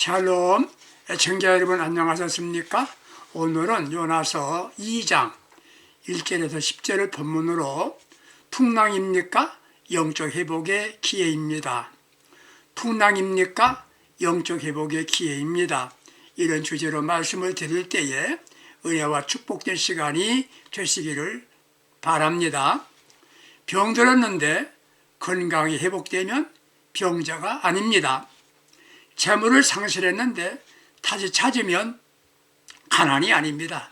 샬롬, 애청자 여러분 안녕하셨습니까? 오늘은 요나서 2장 1절에서 10절을 본문으로 풍랑입니까? 영적 회복의 기회입니다. 풍랑입니까? 영적 회복의 기회입니다. 이런 주제로 말씀을 드릴 때에 은혜와 축복된 시간이 되시기를 바랍니다. 병들었는데 건강이 회복되면 병자가 아닙니다. 재물을 상실했는데 다시 찾으면 가난이 아닙니다.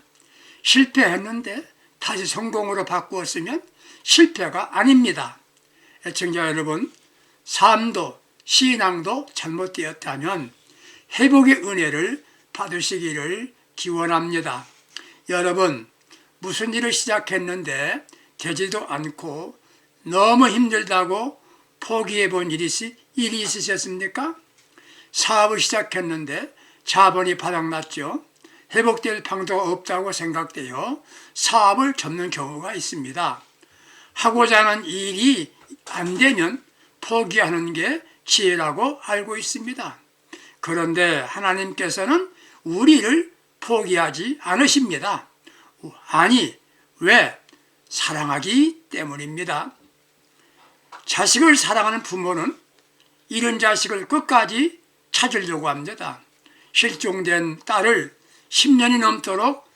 실패했는데 다시 성공으로 바꾸었으면 실패가 아닙니다. 애청자 여러분, 삶도 신앙도 잘못되었다면 회복의 은혜를 받으시기를 기원합니다. 여러분, 무슨 일을 시작했는데 되지도 않고 너무 힘들다고 포기해 본 일이 있으셨습니까? 사업을 시작했는데 자본이 바닥났죠. 회복될 방도가 없다고 생각되어 사업을 접는 경우가 있습니다. 하고자 하는 일이 안 되면 포기하는 게 지혜라고 알고 있습니다. 그런데 하나님께서는 우리를 포기하지 않으십니다. 아니, 왜? 사랑하기 때문입니다. 자식을 사랑하는 부모는 잃은 자식을 끝까지 찾으려고 합니다. 실종된 딸을 10년이 넘도록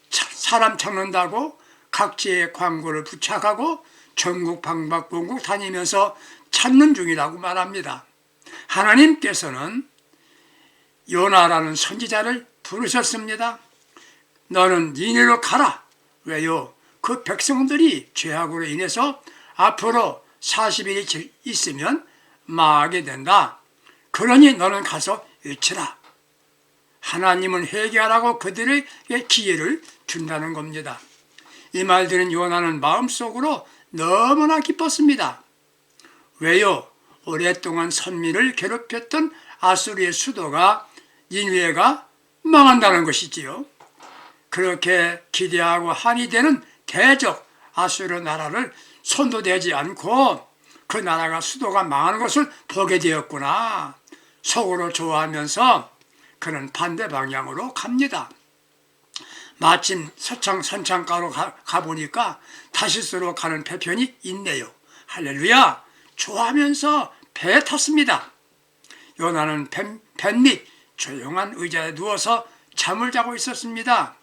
사람 찾는다고 각지의 광고를 부착하고 전국 방방곡곡 다니면서 찾는 중이라고 말합니다. 하나님께서는 요나라는 선지자를 부르셨습니다. 너는 니네로 가라. 왜요? 그 백성들이 죄악으로 인해서 앞으로 40일이 있으면 망하게 된다. 그러니 너는 가서 외치라. 하나님은 회개하라고 그들에게 기회를 준다는 겁니다. 이 말들은 요나는 마음속으로 너무나 기뻤습니다. 왜요? 오랫동안 선민을 괴롭혔던 아수르의 수도가 니느웨가 망한다는 것이지요. 그렇게 기대하고 한이 되는 대적 아수르 나라를 손도 대지 않고 그 나라가 수도가 망하는 것을 보게 되었구나. 속으로 좋아하면서 그는 반대 방향으로 갑니다. 마침 선창가로 가보니까 다시스로 가는 배편이 있네요. 할렐루야! 좋아하면서 배에 탔습니다. 요나는 뱃밑 조용한 의자에 누워서 잠을 자고 있었습니다.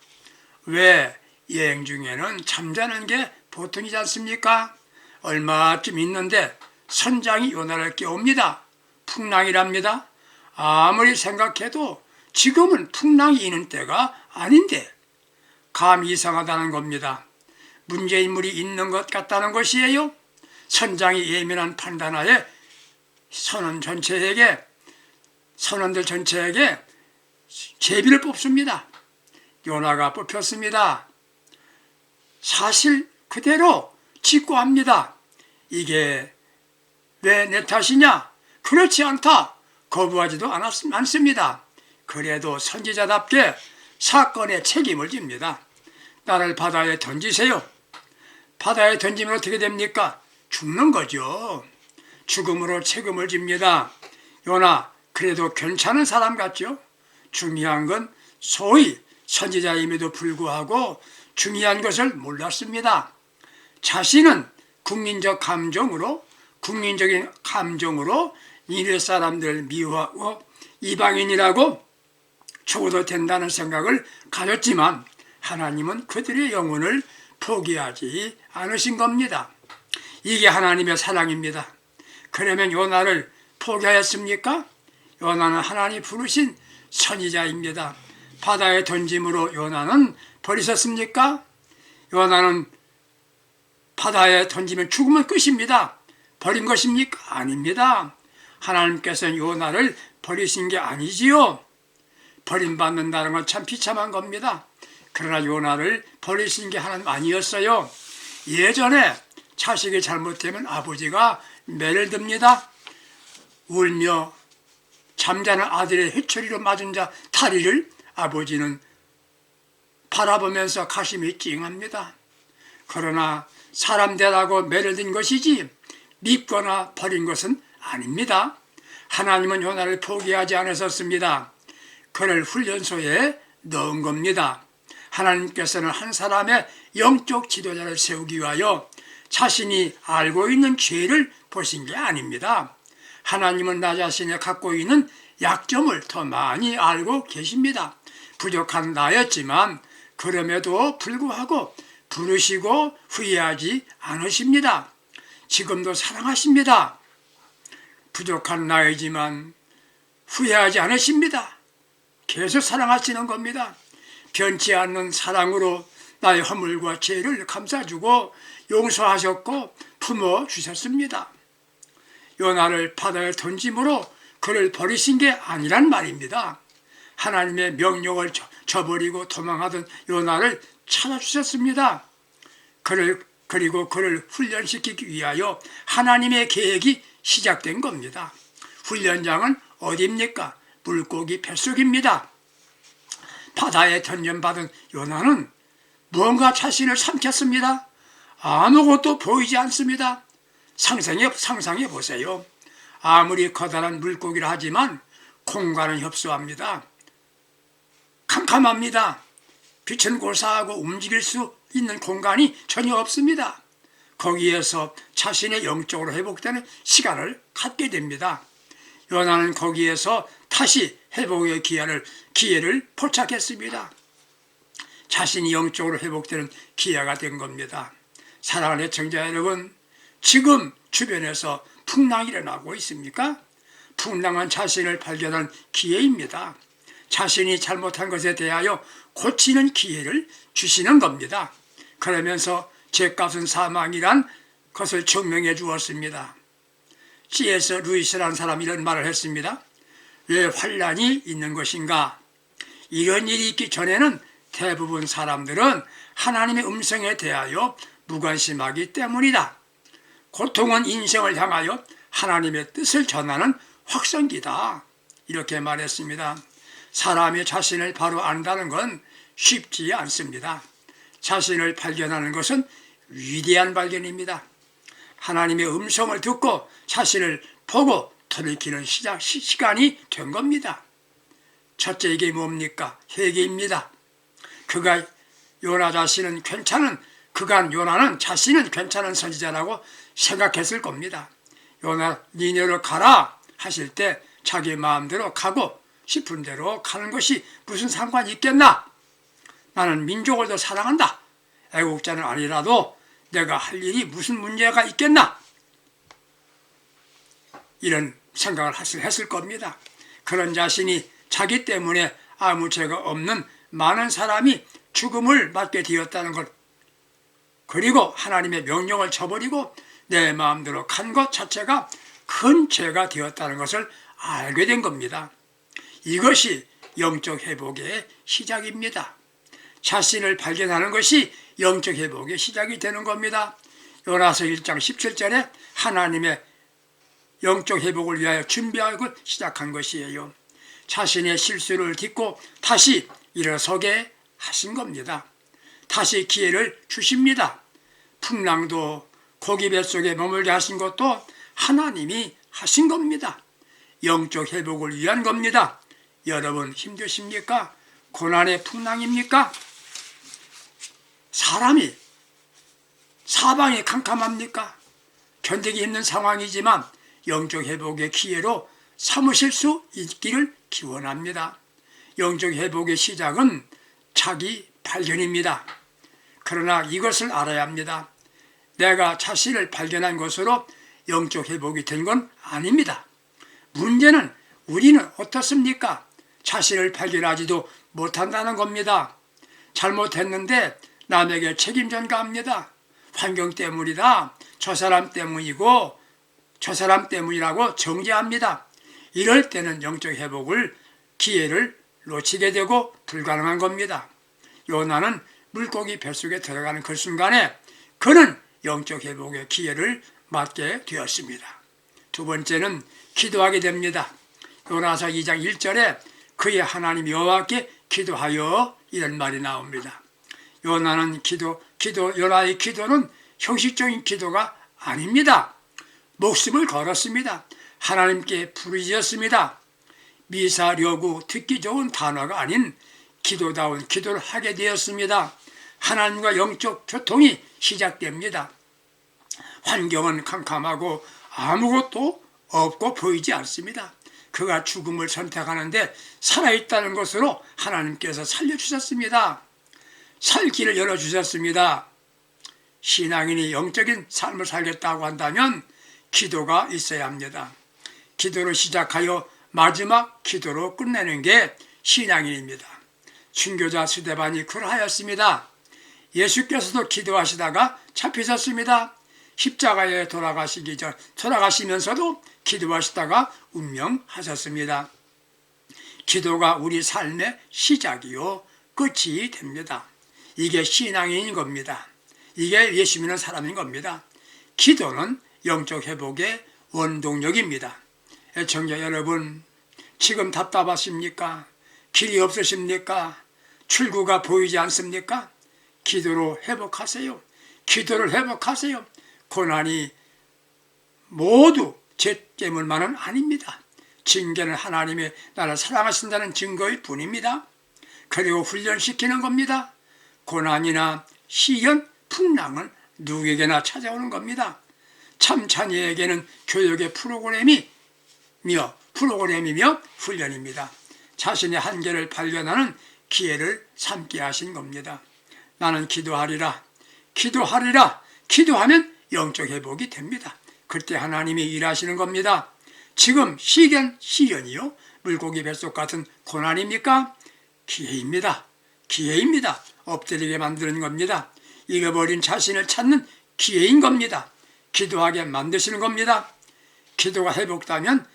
왜? 여행 중에는 잠자는 게 보통이지 않습니까? 얼마쯤 있는데 선장이 요나를 깨웁니다. 풍랑이랍니다. 아무리 생각해도 지금은 풍랑이 있는 때가 아닌데 감이 이상하다는 겁니다. 문제인물이 있는 것 같다는 것이에요. 선장이 예민한 판단하에 선원들 전체에게 제비를 뽑습니다. 요나가 뽑혔습니다. 사실 그대로 직고합니다. 이게 왜 내 탓이냐? 그렇지 않다. 거부하지도 않습니다. 그래도 선지자답게 사건에 책임을 집니다. 나를 바다에 던지세요. 바다에 던지면 어떻게 됩니까? 죽는 거죠. 죽음으로 책임을 집니다. 요나, 그래도 괜찮은 사람 같죠? 중요한 건 소위 선지자임에도 불구하고 중요한 것을 몰랐습니다. 자신은 국민적인 감정으로 니네 사람들을 미워하고 이방인이라고 죽어도 된다는 생각을 가졌지만 하나님은 그들의 영혼을 포기하지 않으신 겁니다. 이게 하나님의 사랑입니다. 그러면 요나를 포기하였습니까? 요나는 하나님이 부르신 선지자입니다. 바다에 던짐으로 요나는 버리셨습니까? 요나는 바다에 던지면 죽으면 끝입니다. 버린 것입니까? 아닙니다. 하나님께서는 요나를 버리신 게 아니지요. 버림받는다는 건 참 비참한 겁니다. 그러나 요나를 버리신 게 하나님 아니었어요. 예전에 자식이 잘못되면 아버지가 매를 듭니다. 울며 잠자는 아들의 회초리로 맞은 자 다리를 아버지는 바라보면서 가슴이 찡합니다. 그러나 사람 되라고 매를 든 것이지 믿거나 버린 것은 아닙니다. 하나님은 요나를 포기하지 않으셨습니다. 그를 훈련소에 넣은 겁니다. 하나님께서는 한 사람의 영적 지도자를 세우기 위하여 자신이 알고 있는 기회를 보신 게 아닙니다. 하나님은 나 자신이 갖고 있는 약점을 더 많이 알고 계십니다. 부족한 나였지만 그럼에도 불구하고 부르시고 후회하지 않으십니다. 지금도 사랑하십니다. 부족한 나이지만 후회하지 않으십니다. 계속 사랑하시는 겁니다. 변치 않는 사랑으로 나의 허물과 죄를 감싸주고 용서하셨고 품어주셨습니다. 요나를 바다에 던짐으로 그를 버리신 게 아니란 말입니다. 하나님의 명령을 저버리고 도망하던 요나를 찾아주셨습니다. 그리고 그를 훈련시키기 위하여 하나님의 계획이 시작된 겁니다. 훈련장은 어디입니까? 물고기 뱃속입니다. 바다에 던전받은 요나는 무언가 자신을 삼켰습니다. 아무것도 보이지 않습니다. 상상해 보세요. 아무리 커다란 물고기라 하지만 공간은 협소합니다. 캄캄합니다. 빛은 고사하고 움직일 수 있는 공간이 전혀 없습니다. 거기에서 자신의 영적으로 회복되는 시간을 갖게 됩니다. 요나는 거기에서 다시 회복의 기회를 포착했습니다. 자신이 영적으로 회복되는 기회가 된 겁니다. 사랑하는 애청자 여러분, 지금 주변에서 풍랑이 일어나고 있습니까? 풍랑은 자신을 발견한 기회입니다. 자신이 잘못한 것에 대하여 고치는 기회를 주시는 겁니다. 그러면서 죄값은 사망이란 것을 증명해 주었습니다. C.S. 루이스라는 사람이 이런 말을 했습니다. 왜 환난이 있는 것인가? 이런 일이 있기 전에는 대부분 사람들은 하나님의 음성에 대하여 무관심하기 때문이다. 고통은 인생을 향하여 하나님의 뜻을 전하는 확성기다. 이렇게 말했습니다. 사람이 자신을 바로 안다는 건 쉽지 않습니다. 자신을 발견하는 것은 위대한 발견입니다. 하나님의 음성을 듣고 자신을 보고 돌이키는 시간이 된 겁니다. 첫째, 이게 뭡니까? 회개입니다. 요나는 자신은 괜찮은 선지자라고 생각했을 겁니다. 요나, 니네로 가라 하실 때 자기 마음대로 가고 싶은 대로 가는 것이 무슨 상관이 있겠나? 나는 민족을 더 사랑한다. 애국자는 아니라도 내가 할 일이 무슨 문제가 있겠나? 이런 생각을 했을 겁니다. 그런 자신이 자기 때문에 아무 죄가 없는 많은 사람이 죽음을 맞게 되었다는 것, 그리고 하나님의 명령을 저버리고 내 마음대로 간 것 자체가 큰 죄가 되었다는 것을 알게 된 겁니다. 이것이 영적 회복의 시작입니다. 자신을 발견하는 것이 영적 회복의 시작이 되는 겁니다. 요나서 1장 17절에 하나님의 영적 회복을 위하여 준비하고 시작한 것이에요. 자신의 실수를 딛고 다시 일어서게 하신 겁니다. 다시 기회를 주십니다. 풍랑도 고기 뱃속에 머물게 하신 것도 하나님이 하신 겁니다. 영적 회복을 위한 겁니다. 여러분 힘드십니까? 고난의 풍랑입니까? 사방이 캄캄합니까? 견디기 힘든 상황이지만 영적 회복의 기회로 삼으실 수 있기를 기원합니다. 영적 회복의 시작은 자기 발견입니다. 그러나 이것을 알아야 합니다. 내가 자신을 발견한 것으로 영적 회복이 된 건 아닙니다. 문제는 우리는 어떻습니까? 자신을 발견하지도 못한다는 겁니다. 잘못했는데 남에게 책임 전가합니다. 환경 때문이다. 저 사람 때문이고 저 사람 때문이라고 정죄합니다. 이럴 때는 영적 회복을 기회를 놓치게 되고 불가능한 겁니다. 요나는 물고기 뱃속에 들어가는 그 순간에 그는 영적 회복의 기회를 맞게 되었습니다. 두 번째는 기도하게 됩니다. 요나서 2장 1절에 그의 하나님 여호와께 기도하여 이런 말이 나옵니다. 요나의 기도는 형식적인 기도가 아닙니다. 목숨을 걸었습니다. 하나님께 부르짖었습니다. 미사려구 듣기 좋은 단어가 아닌 기도다운 기도를 하게 되었습니다. 하나님과 영적 교통이 시작됩니다. 환경은 캄캄하고 아무것도 없고 보이지 않습니다. 그가 죽음을 선택하는데 살아있다는 것으로 하나님께서 살려주셨습니다. 살 길을 열어주셨습니다. 신앙인이 영적인 삶을 살겠다고 한다면 기도가 있어야 합니다. 기도로 시작하여 마지막 기도로 끝내는 게 신앙인입니다. 순교자 스데반이 그러하였습니다. 예수께서도 기도하시다가 잡히셨습니다. 십자가에 돌아가시면서도 기도하시다가 운명하셨습니다. 기도가 우리 삶의 시작이요 끝이 됩니다. 이게 신앙인인 겁니다. 이게 예수 믿는 사람인 겁니다. 기도는 영적 회복의 원동력입니다. 애청자 여러분, 지금 답답하십니까? 길이 없으십니까? 출구가 보이지 않습니까? 기도로 회복하세요. 기도를 회복하세요. 고난이 모두 죄 때문만은 아닙니다. 징계는 하나님의 나를 사랑하신다는 증거일 뿐입니다. 그리고 훈련시키는 겁니다. 고난이나 시련, 풍랑은 누구에게나 찾아오는 겁니다. 참 자녀에게는 교육의 프로그램이며 훈련입니다. 자신의 한계를 발견하는 기회를 삼게 하신 겁니다. 나는 기도하리라. 기도하면 영적 회복이 됩니다. 그때 하나님이 일하시는 겁니다. 지금 시련이요? 물고기 뱃속 같은 고난입니까? 기회입니다. 엎드리게 만드는 겁니다. 잃어버린 자신을 찾는 기회인 겁니다. 기도하게 만드시는 겁니다. 기도가 회복되면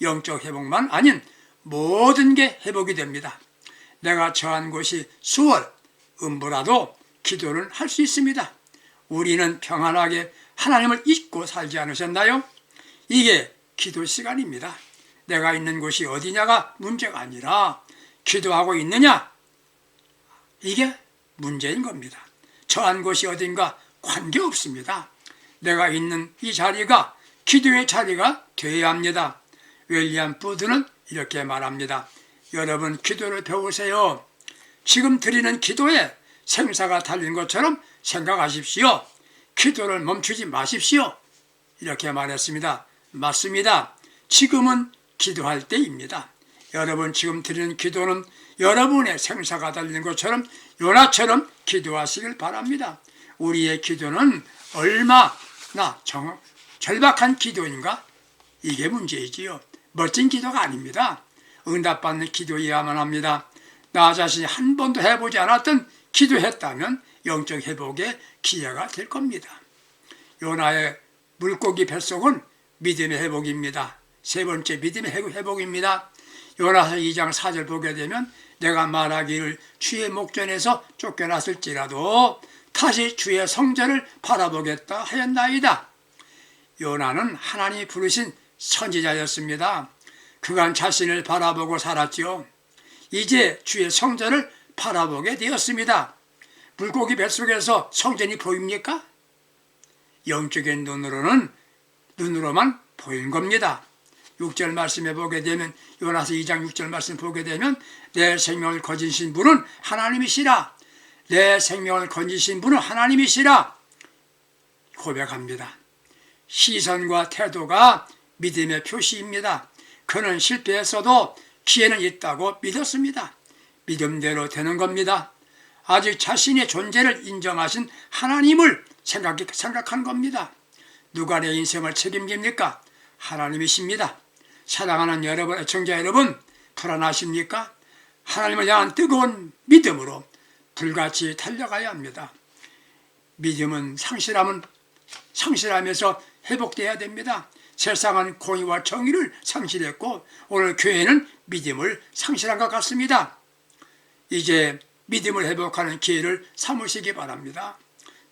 영적 회복만 아닌 모든 게 회복이 됩니다. 내가 처한 곳이 수월, 음부라도 기도를 할 수 있습니다. 우리는 평안하게 하나님을 잊고 살지 않으셨나요? 이게 기도 시간입니다. 내가 있는 곳이 어디냐가 문제가 아니라 기도하고 있느냐? 이게 문제인 겁니다. 처한 곳이 어딘가 관계없습니다. 내가 있는 이 자리가 기도의 자리가 되어야 합니다. 윌리엄 푸드는 이렇게 말합니다. 여러분, 기도를 배우세요. 지금 드리는 기도에 생사가 달린 것처럼 생각하십시오. 기도를 멈추지 마십시오. 이렇게 말했습니다. 맞습니다. 지금은 기도할 때입니다. 여러분, 지금 드리는 기도는 여러분의 생사가 달린 것처럼 요나처럼 기도하시길 바랍니다. 우리의 기도는 얼마나 절박한 기도인가? 이게 문제이지요. 멋진 기도가 아닙니다. 응답받는 기도여야만 합니다. 나 자신이 한 번도 해보지 않았던 기도했다면 영적 회복의 기회가 될 겁니다. 요나의 물고기 뱃속은 믿음의 회복입니다. 세 번째 믿음의 회복입니다. 요나서 2장 4절 보게 되면 내가 말하기를 주의 목전에서 쫓겨났을지라도 다시 주의 성전을 바라보겠다 하였나이다. 요나는 하나님이 부르신 선지자였습니다. 그간 자신을 바라보고 살았죠. 이제 주의 성전을 바라보게 되었습니다. 물고기 뱃속에서 성전이 보입니까? 영적인 눈으로만 보인 겁니다. 6절 말씀에 보게 되면 요나서 2장 6절 말씀 보게 되면 내 생명을 건지신 분은 하나님이시라. 내 생명을 건지신 분은 하나님이시라 고백합니다. 시선과 태도가 믿음의 표시입니다. 그는 실패했어도 기회는 있다고 믿었습니다. 믿음대로 되는 겁니다. 아직 자신의 존재를 인정하신 하나님을 생각한 겁니다. 누가 내 인생을 책임집니까? 하나님이십니다. 사랑하는 여러분, 애청자 여러분, 불안하십니까? 하나님을 향한 뜨거운 믿음으로 불같이 달려가야 합니다. 믿음은 상실하면서 회복돼야 됩니다. 세상은 공의와 정의를 상실했고 오늘 교회는 믿음을 상실한 것 같습니다. 이제 믿음을 회복하는 기회를 삼으시기 바랍니다.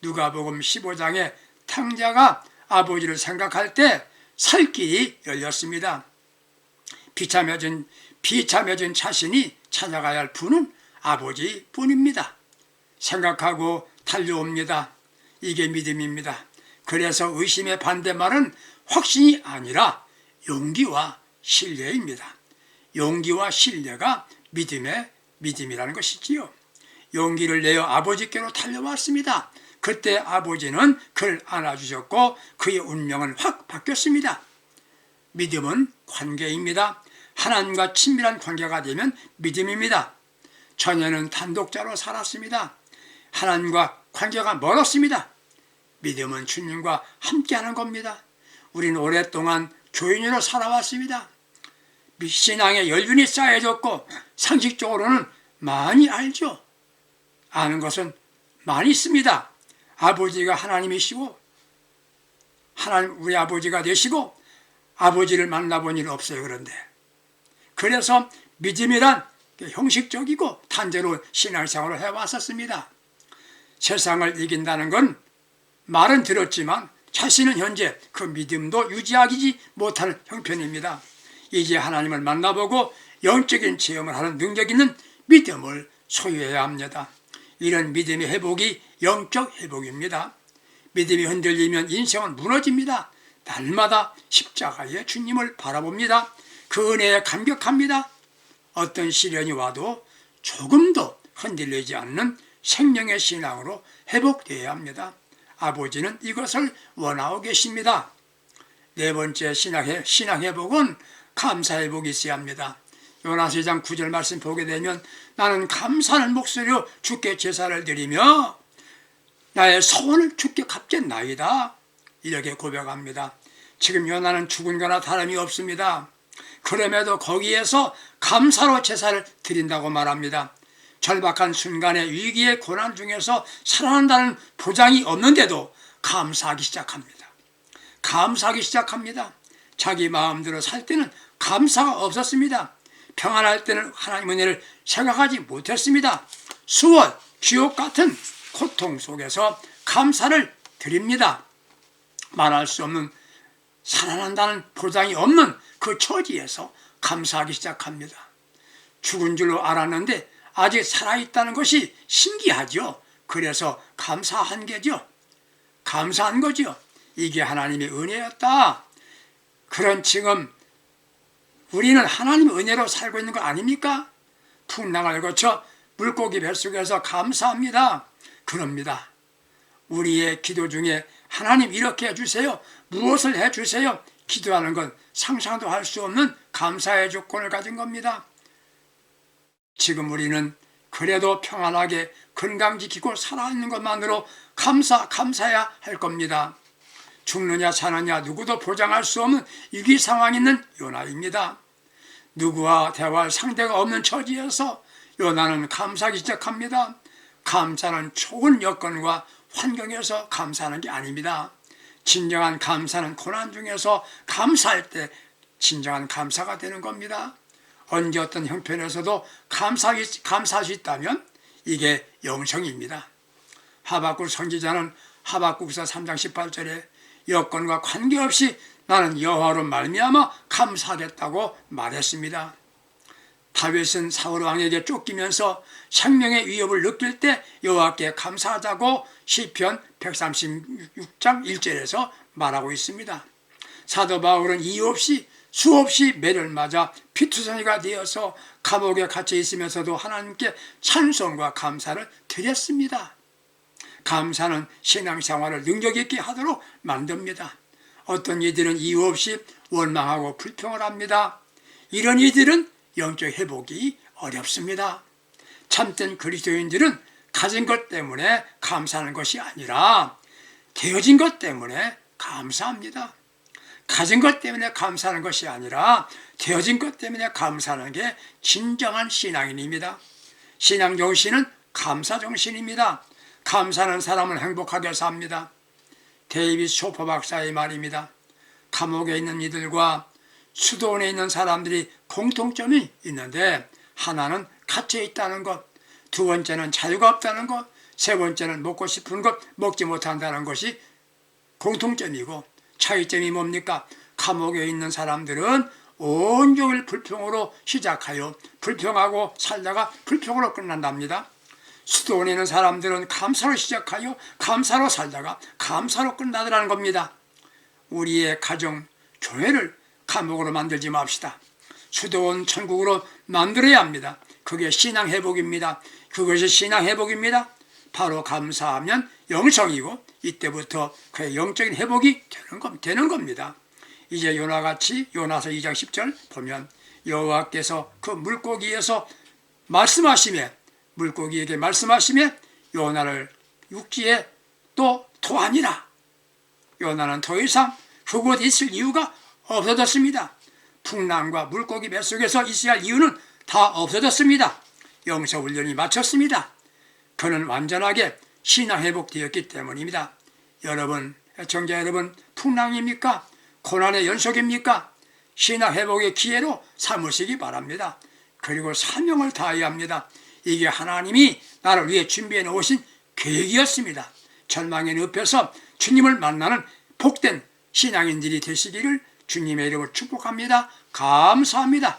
누가복음 15장에 탕자가 아버지를 생각할 때 살 길이 열렸습니다. 비참해진 자신이 찾아가야 할 분은 아버지뿐입니다. 생각하고 달려옵니다. 이게 믿음입니다. 그래서 의심의 반대말은 확신이 아니라 용기와 신뢰입니다. 용기와 신뢰가 믿음이라는 것이지요. 용기를 내어 아버지께로 달려왔습니다. 그때 아버지는 그를 안아주셨고 그의 운명은 확 바뀌었습니다. 믿음은 관계입니다. 하나님과 친밀한 관계가 되면 믿음입니다. 처녀는 단독자로 살았습니다. 하나님과 관계가 멀었습니다. 믿음은 주님과 함께하는 겁니다. 우리는 오랫동안 교인으로 살아왔습니다. 신앙의 연륜이 쌓여졌고 상식적으로는 많이 알죠. 아는 것은 많이 있습니다. 아버지가 하나님이시고 하나님 우리 아버지가 되시고 아버지를 만나본 일 없어요. 그래서 믿음이란 형식적이고 단조로운 신앙생활을 해왔었습니다. 세상을 이긴다는 건 말은 들었지만 자신은 현재 그 믿음도 유지하지 못하는 형편입니다. 이제 하나님을 만나보고 영적인 체험을 하는 능력 있는 믿음을 소유해야 합니다. 이런 믿음의 회복이 영적 회복입니다. 믿음이 흔들리면 인생은 무너집니다. 날마다 십자가의 주님을 바라봅니다. 그 은혜에 감격합니다. 어떤 시련이 와도 조금도 흔들리지 않는 생명의 신앙으로 회복되어야 합니다. 아버지는 이것을 원하고 계십니다. 네 번째 신앙 회복은 감사 회복이 있어야 합니다. 요나서 2장 9절 말씀 보게 되면 나는 감사하는 목소리로 주께 제사를 드리며 나의 소원을 주께 갚겠나이다. 이렇게 고백합니다. 지금 요나는 죽은 거나 다름이 없습니다. 그럼에도 거기에서 감사로 제사를 드린다고 말합니다. 절박한 순간의 위기의 고난 중에서 살아난다는 보장이 없는데도 감사하기 시작합니다. 자기 마음대로 살 때는 감사가 없었습니다. 평안할 때는 하나님 은혜를 생각하지 못했습니다. 수원, 지옥 같은 고통 속에서 감사를 드립니다. 말할 수 없는 살아난다는 보장이 없는 그 처지에서 감사하기 시작합니다. 죽은 줄로 알았는데 아직 살아있다는 것이 신기하죠. 그래서 감사한 거죠. 이게 하나님의 은혜였다. 그런 지금 우리는 하나님의 은혜로 살고 있는 거 아닙니까? 풍랑을 거쳐 물고기 뱃속에서 감사합니다. 그럽니다. 우리의 기도 중에 하나님 이렇게 해주세요. 무엇을 해주세요. 기도하는 건 상상도 할 수 없는 감사의 조건을 가진 겁니다. 지금 우리는 그래도 평안하게 건강 지키고 살아있는 것만으로 감사해야 할 겁니다. 죽느냐 사느냐 누구도 보장할 수 없는 위기 상황에 있는 요나입니다. 누구와 대화할 상대가 없는 처지에서 요나는 감사하기 시작합니다. 감사는 좋은 여건과 환경에서 감사하는 게 아닙니다. 진정한 감사는 고난 중에서 감사할 때 진정한 감사가 되는 겁니다. 언제 어떤 형편에서도 감사할 수 있다면 이게 영성입니다. 하박국 선지자는 하박국서 3장 18절에 여건과 관계없이 나는 여호와로 말미암아 감사하겠다고 말했습니다. 다윗은 사울 왕에게 쫓기면서 생명의 위협을 느낄 때 여호와께 감사하자고 시편 136장 1절에서 말하고 있습니다. 사도 바울은 이유 없이 수없이 매를 맞아 피투성이가 되어서 감옥에 갇혀 있으면서도 하나님께 찬송과 감사를 드렸습니다. 감사는 신앙생활을 능력 있게 하도록 만듭니다. 어떤 이들은 이유 없이 원망하고 불평을 합니다. 이런 이들은 영적 회복이 어렵습니다. 참된 그리스도인들은 가진 것 때문에 감사하는 것이 아니라 되어진 것 때문에 감사합니다. 가진 것 때문에 감사하는 것이 아니라 되어진 것 때문에 감사하는 게 진정한 신앙인입니다. 신앙 정신은 감사 정신입니다. 감사하는 사람은 행복하게 삽니다. 데이빗 쇼퍼 박사의 말입니다. 감옥에 있는 이들과 수도원에 있는 사람들이 공통점이 있는데 하나는 갇혀 있다는 것, 두 번째는 자유가 없다는 것, 세 번째는 먹고 싶은 것 먹지 못한다는 것이 공통점이고 차이점이 뭡니까? 감옥에 있는 사람들은 온종일 불평으로 시작하여 불평하고 살다가 불평으로 끝난답니다. 수도원에 있는 사람들은 감사로 시작하여 감사로 살다가 감사로 끝나더라는 겁니다. 우리의 가정, 교회를 감옥으로 만들지 맙시다. 수도원 천국으로 만들어야 합니다. 그게 신앙 회복입니다. 그것이 신앙 회복입니다. 바로 감사하면 영성이고 이때부터 그의 영적인 회복이 되는 겁니다. 이제 요나같이 요나서 2장 10절 보면 여호와께서 그 물고기에서 말씀하시며 물고기에게 말씀하시며 요나를 육지에 또 토하니라. 요나는 더 이상 그곳 있을 이유가 없어졌습니다. 풍랑과 물고기 뱃속에서 있어야 할 이유는 다 없어졌습니다. 영성훈련이 마쳤습니다. 그는 완전하게 신앙 회복되었기 때문입니다. 여러분, 애청자 여러분, 풍랑입니까? 고난의 연속입니까? 신앙 회복의 기회로 삼으시기 바랍니다. 그리고 사명을 다해야 합니다. 이게 하나님이 나를 위해 준비해 놓으신 계획이었습니다. 절망의 늪에서 주님을 만나는 복된 신앙인들이 되시기를 주님의 이름으로 축복합니다. 감사합니다.